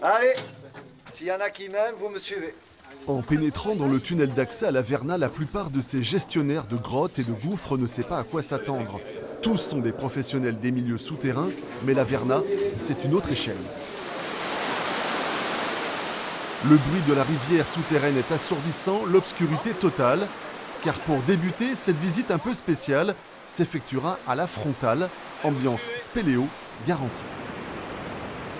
Allez, s'il y en a qui m'aiment, vous me suivez. En pénétrant dans le tunnel d'accès à la Verna, la plupart de ces gestionnaires de grottes et de gouffres ne savent pas à quoi s'attendre. Tous sont des professionnels des milieux souterrains, mais la Verna, c'est une autre échelle. Le bruit de la rivière souterraine est assourdissant, l'obscurité totale, car pour débuter, cette visite un peu spéciale s'effectuera à la frontale, ambiance spéléo garantie.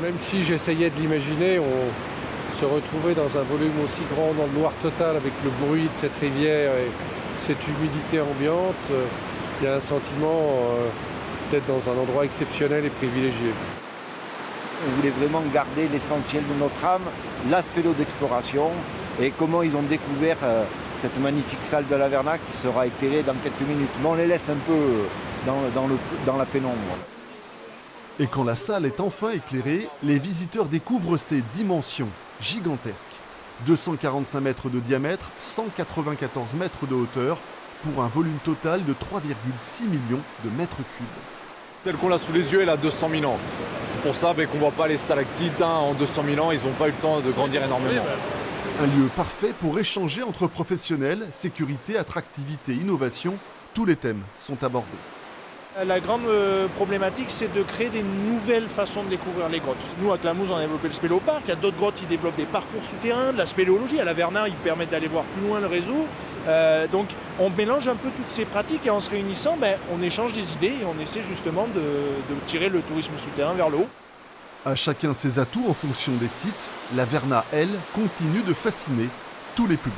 Même si j'essayais de l'imaginer, on se retrouvait dans un volume aussi grand, dans le noir total, avec le bruit de cette rivière et cette humidité ambiante, il y a un sentiment d'être dans un endroit exceptionnel et privilégié. On voulait vraiment garder l'essentiel de notre âme, la spéléo d'exploration et comment ils ont découvert cette magnifique salle de la Verna qui sera éclairée dans quelques minutes. Mais on les laisse un peu dans la pénombre. Et quand la salle est enfin éclairée, les visiteurs découvrent ses dimensions gigantesques. 245 mètres de diamètre, 194 mètres de hauteur, pour un volume total de 3,6 millions de mètres cubes. Tel qu'on l'a sous les yeux, elle a 200 000 ans. C'est pour ça qu'on ne voit pas les stalactites en 200 000 ans, ils n'ont pas eu le temps de grandir énormément. Un lieu parfait pour échanger entre professionnels, sécurité, attractivité, innovation, tous les thèmes sont abordés. La grande problématique, c'est de créer des nouvelles façons de découvrir les grottes. Nous, à Clamouze, on a développé le spéléoparc. Il y a d'autres grottes qui développent des parcours souterrains, de la spéléologie. À la Verna, ils permettent d'aller voir plus loin le réseau. Donc, on mélange un peu toutes ces pratiques et en se réunissant, on échange des idées et on essaie justement de tirer le tourisme souterrain vers le haut. À chacun ses atouts en fonction des sites, la Verna, elle, continue de fasciner tous les publics.